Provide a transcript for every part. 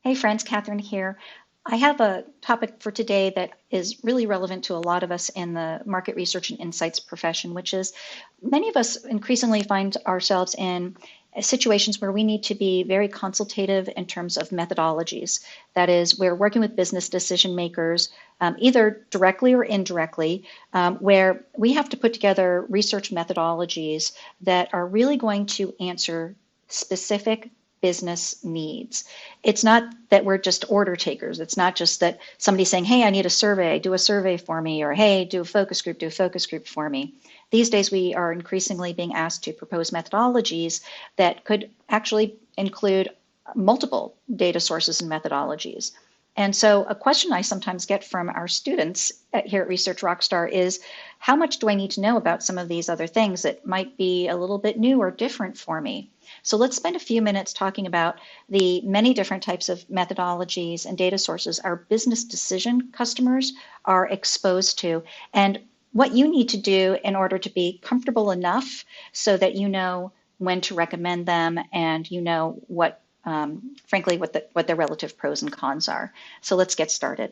Hey friends, Catherine here. I have a topic for today that is really relevant to a lot of us in the market research and insights profession, which is many of us increasingly find ourselves in situations where we need to be very consultative in terms of methodologies. That is, we're working with business decision makers, either directly or indirectly, where we have to put together research methodologies that are really going to answer specific business needs. It's not that we're just order takers. It's not just that somebody's saying, hey, I need a survey, do a survey for me, or hey, do a focus group for me. These days, we are increasingly being asked to propose methodologies that could actually include multiple data sources and methodologies. And so a question I sometimes get from our students here at Research Rockstar is, how much do I need to know about some of these other things that might be a little bit new or different for me? So let's spend a few minutes talking about the many different types of methodologies and data sources our business decision customers are exposed to, and what you need to do in order to be comfortable enough so that you know when to recommend them and you know what frankly, what the relative pros and cons are. So let's get started.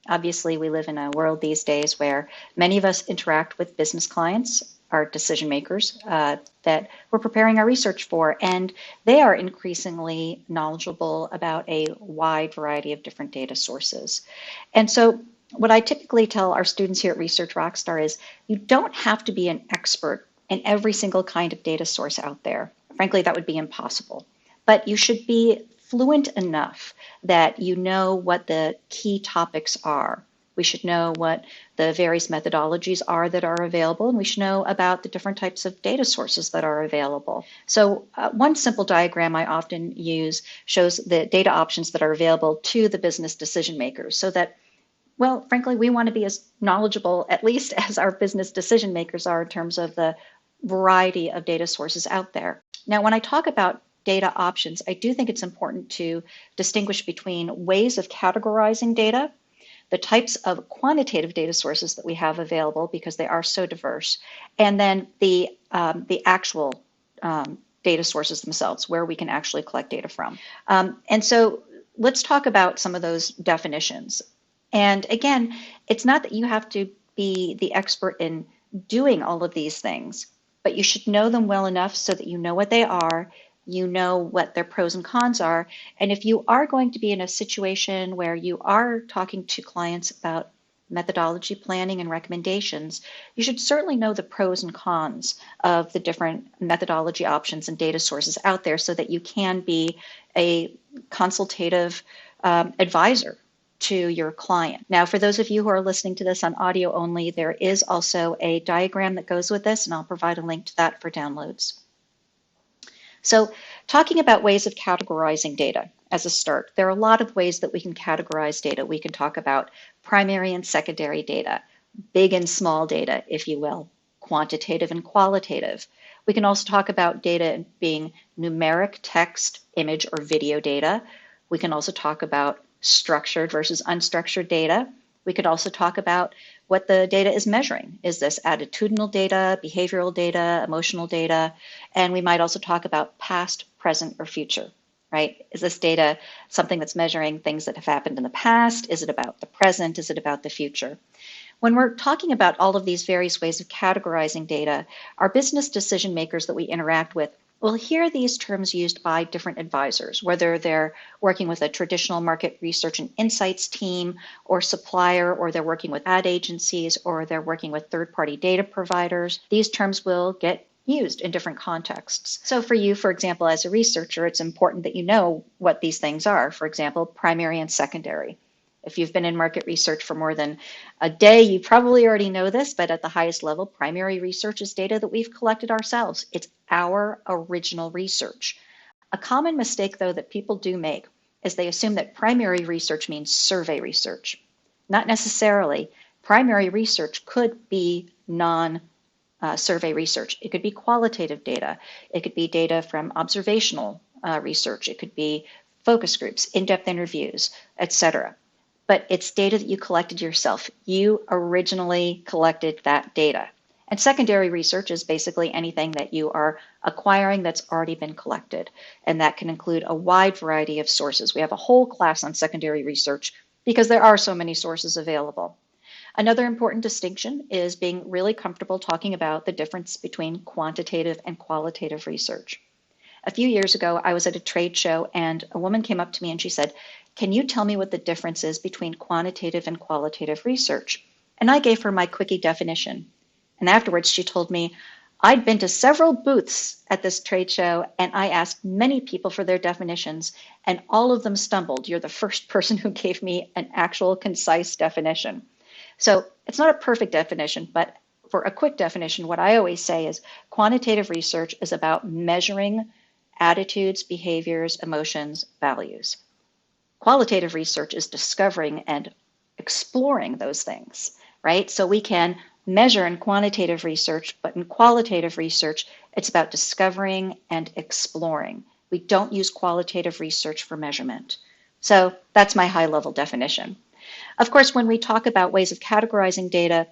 Obviously, we live in a world these days where many of us interact with business clients, our decision makers that we're preparing our research for, and they are increasingly knowledgeable about a wide variety of different data sources. And so what I typically tell our students here at Research Rockstar is you don't have to be an expert in every single kind of data source out there. Frankly, that would be impossible. But you should be fluent enough that you know what the key topics are. We should know what the various methodologies are that are available, and we should know about the different types of data sources that are available. So one simple diagram I often use shows the data options that are available to the business decision makers so that, well, frankly, we want to be as knowledgeable, at least as our business decision makers are in terms of the variety of data sources out there. Now, when I talk about data options, I do think it's important to distinguish between ways of categorizing data, the types of quantitative data sources that we have available because they are so diverse, and then the actual data sources themselves, where we can actually collect data from. And so let's talk about some of those definitions. And again, it's not that you have to be the expert in doing all of these things, but you should know them well enough so that you know what they are, you know what their pros and cons are. And if you are going to be in a situation where you are talking to clients about methodology planning and recommendations, you should certainly know the pros and cons of the different methodology options and data sources out there so that you can be a consultative advisor to your client. Now, for those of you who are listening to this on audio only, there is also a diagram that goes with this, and I'll provide a link to that for downloads. So talking about ways of categorizing data as a start, there are a lot of ways that we can categorize data. We can talk about primary and secondary data, big and small data, if you will, quantitative and qualitative. We can also talk about data being numeric, text, image, or video data. We can also talk about structured versus unstructured data. We could also talk about what the data is measuring. Is this attitudinal data, behavioral data, emotional data? And we might also talk about past, present, or future, right? Is this data something that's measuring things that have happened in the past? Is it about the present? Is it about the future? When we're talking about all of these various ways of categorizing data, our business decision makers that we interact with will hear these terms used by different advisors, whether they're working with a traditional market research and insights team or supplier, or they're working with ad agencies, or they're working with third-party data providers. These terms will get used in different contexts. So for you, for example, as a researcher, it's important that you know what these things are. For example, primary and secondary. If you've been in market research for more than a day, you probably already know this, but at the highest level, primary research is data that we've collected ourselves. It's our original research. A common mistake, though, that people do make is they assume that primary research means survey research. Not necessarily. Primary research could be non-survey research. It could be qualitative data. It could be data from observational research. It could be focus groups, in-depth interviews, etc. But it's data that you collected yourself. You originally collected that data. And secondary research is basically anything that you are acquiring that's already been collected. And that can include a wide variety of sources. We have a whole class on secondary research because there are so many sources available. Another important distinction is being really comfortable talking about the difference between quantitative and qualitative research. A few years ago, I was at a trade show and a woman came up to me and she said, "Can you tell me what the difference is between quantitative and qualitative research?" And I gave her my quickie definition. And afterwards, she told me, "I'd been to several booths at this trade show and I asked many people for their definitions and all of them stumbled. You're the first person who gave me an actual concise definition." So it's not a perfect definition, but for a quick definition, what I always say is quantitative research is about measuring attitudes, behaviors, emotions, values. Qualitative research is discovering and exploring those things, right? So we can measure in quantitative research, but in qualitative research, it's about discovering and exploring. We don't use qualitative research for measurement. So that's my high-level definition. Of course, when we talk about ways of categorizing data,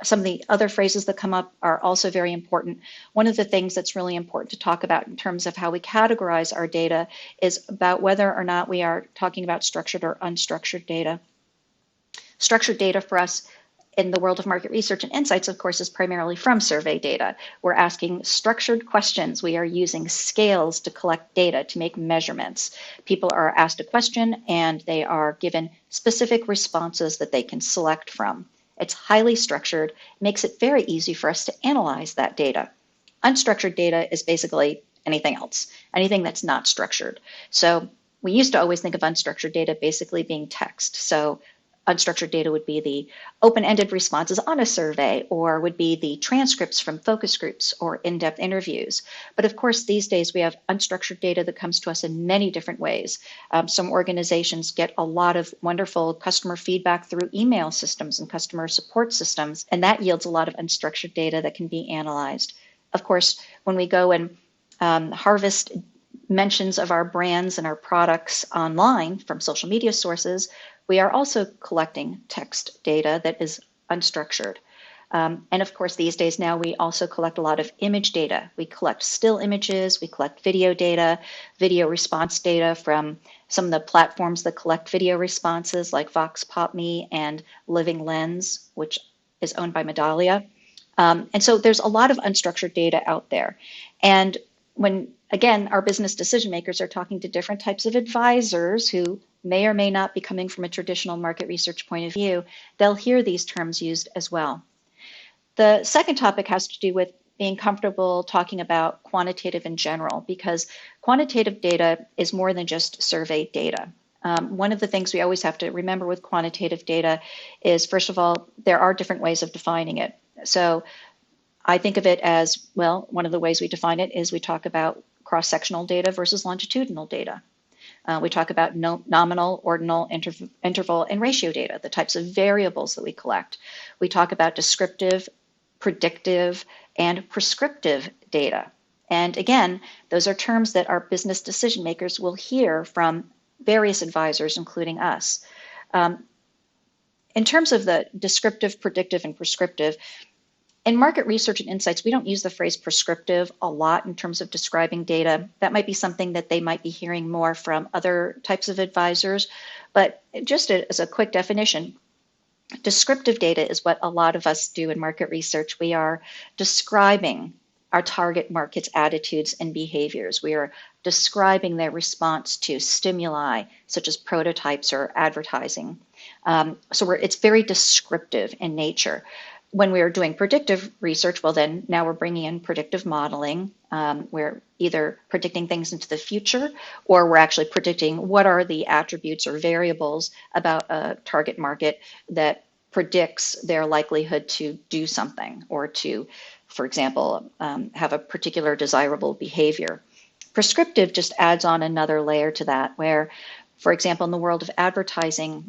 some of the other phrases that come up are also very important. One of the things that's really important to talk about in terms of how we categorize our data is about whether or not we are talking about structured or unstructured data. Structured data for us in the world of market research and insights, of course, is primarily from survey data. We're asking structured questions. We are using scales to collect data, to make measurements. People are asked a question and they are given specific responses that they can select from. It's highly structured, makes it very easy for us to analyze that data. Unstructured data is basically anything else, anything that's not structured. So we used to always think of unstructured data basically being text. So unstructured data would be the open-ended responses on a survey, or would be the transcripts from focus groups or in-depth interviews. But of course, these days we have unstructured data that comes to us in many different ways. Some organizations get a lot of wonderful customer feedback through email systems and customer support systems, and that yields a lot of unstructured data that can be analyzed. Of course, when we go and harvest mentions of our brands and our products online from social media sources, we are also collecting text data that is unstructured. And of course, these days now, we also collect a lot of image data. We collect still images, we collect video data, video response data from some of the platforms that collect video responses like VoxPopMe and Living Lens, which is owned by Medallia. And so there's a lot of unstructured data out there. And when, again, our business decision makers are talking to different types of advisors who may or may not be coming from a traditional market research point of view, they'll hear these terms used as well. The second topic has to do with being comfortable talking about quantitative in general, because quantitative data is more than just survey data. One of the things we always have to remember with quantitative data is, first of all, there are different ways of defining it. So I think of it as, well, one of the ways we define it is we talk about cross-sectional data versus longitudinal data. We talk about nominal, ordinal, interval, and ratio data, the types of variables that we collect. We talk about descriptive, predictive, and prescriptive data. And again, those are terms that our business decision makers will hear from various advisors, including us. In terms of the descriptive, predictive, and prescriptive, in market research and insights, we don't use the phrase prescriptive a lot in terms of describing data. That might be something that they might be hearing more from other types of advisors. But just as a quick definition, descriptive data is what a lot of us do in market research. We are describing our target market's attitudes and behaviors. We are describing their response to stimuli, such as prototypes or advertising. So it's very descriptive in nature. When we are doing predictive research, well, then now we're bringing in predictive modeling. We're either predicting things into the future, or we're actually predicting what are the attributes or variables about a target market that predicts their likelihood to do something, or to, for example, have a particular desirable behavior. Prescriptive just adds on another layer to that, where, for example, in the world of advertising,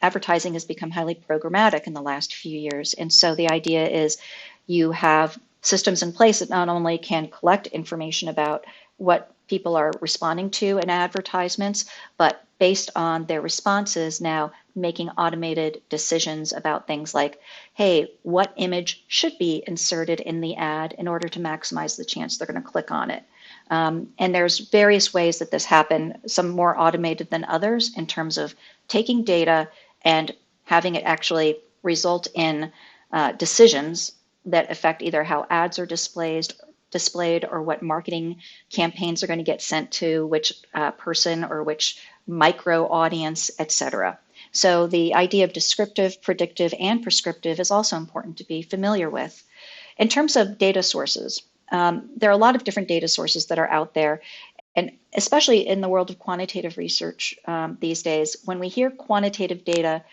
advertising has become highly programmatic in the last few years. And so the idea is you have systems in place that not only can collect information about what people are responding to in advertisements, but based on their responses, now making automated decisions about things like, hey, what image should be inserted in the ad in order to maximize the chance they're going to click on it. And there's various ways that this happen, some more automated than others in terms of taking data and having it actually result in decisions that affect either how ads are displayed or what marketing campaigns are going to get sent to which person or which micro audience, etc. So the idea of descriptive, predictive, and prescriptive is also important to be familiar with. In terms of data sources, there are a lot of different data sources that are out there. And especially in the world of quantitative research these days, when we hear quantitative data,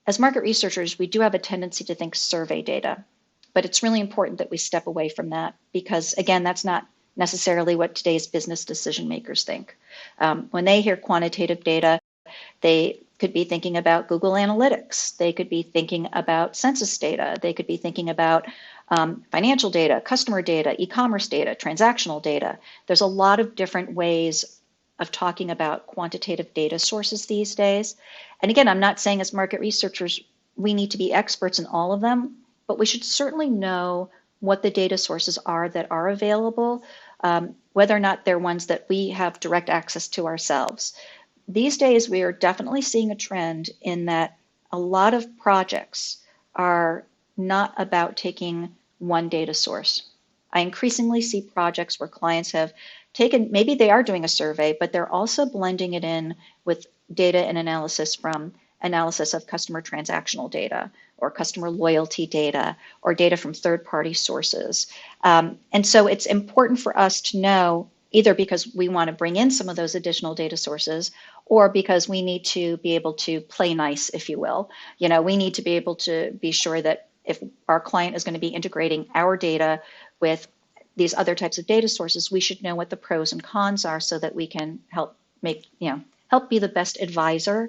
as market researchers, we do have a tendency to think survey data. But it's really important that we step away from that because, again, that's not necessarily what today's business decision makers think. When they hear quantitative data, they could be thinking about Google Analytics. They could be thinking about census data. They could be thinking about financial data, customer data, e-commerce data, transactional data. There's a lot of different ways of talking about quantitative data sources these days. And again, I'm not saying as market researchers we need to be experts in all of them, but we should certainly know what the data sources are that are available, whether or not they're ones that we have direct access to ourselves. These days, we are definitely seeing a trend in that a lot of projects are not about taking one data source. I increasingly see projects where clients have taken, maybe they are doing a survey, but they're also blending it in with data and analysis from analysis of customer transactional data or customer loyalty data or data from third-party sources. And so it's important for us to know, either because we want to bring in some of those additional data sources or because we need to be able to play nice, if you will. You know, we need to be able to be sure that if our client is going to be integrating our data with these other types of data sources, we should know what the pros and cons are so that we can help be the best advisor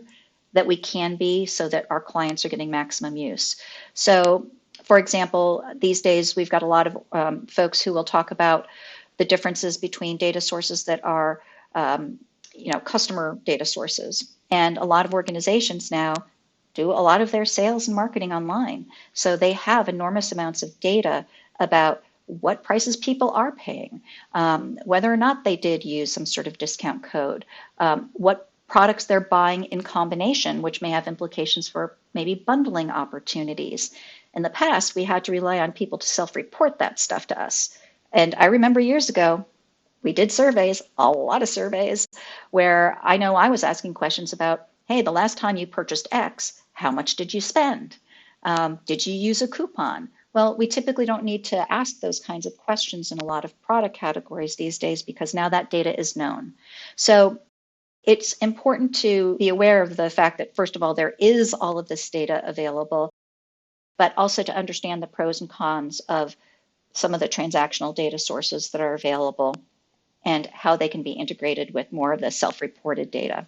that we can be so that our clients are getting maximum use. So, for example, these days we've got a lot of folks who will talk about the differences between data sources that are customer data sources. And a lot of organizations now do a lot of their sales and marketing online. So they have enormous amounts of data about what prices people are paying, whether or not they did use some sort of discount code, what products they're buying in combination, which may have implications for maybe bundling opportunities. In the past, we had to rely on people to self-report that stuff to us. And I remember years ago, we did surveys, a lot of surveys, where I know I was asking questions about, hey, the last time you purchased X, how much did you spend? Did you use a coupon? Well, we typically don't need to ask those kinds of questions in a lot of product categories these days because now that data is known. So it's important to be aware of the fact that, first of all, there is all of this data available, but also to understand the pros and cons of some of the transactional data sources that are available and how they can be integrated with more of the self-reported data.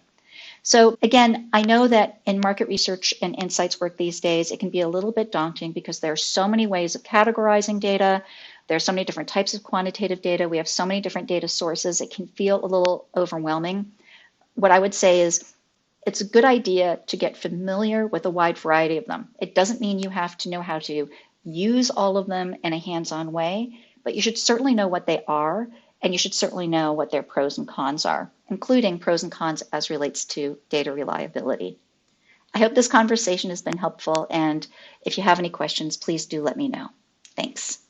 So again, I know that in market research and insights work these days, it can be a little bit daunting because there are so many ways of categorizing data. There are so many different types of quantitative data. We have so many different data sources. It can feel a little overwhelming. What I would say is it's a good idea to get familiar with a wide variety of them. It doesn't mean you have to know how to use all of them in a hands-on way, but you should certainly know what they are, and you should certainly know what their pros and cons are, including pros and cons as relates to data reliability. I hope this conversation has been helpful, and if you have any questions, please do let me know. Thanks.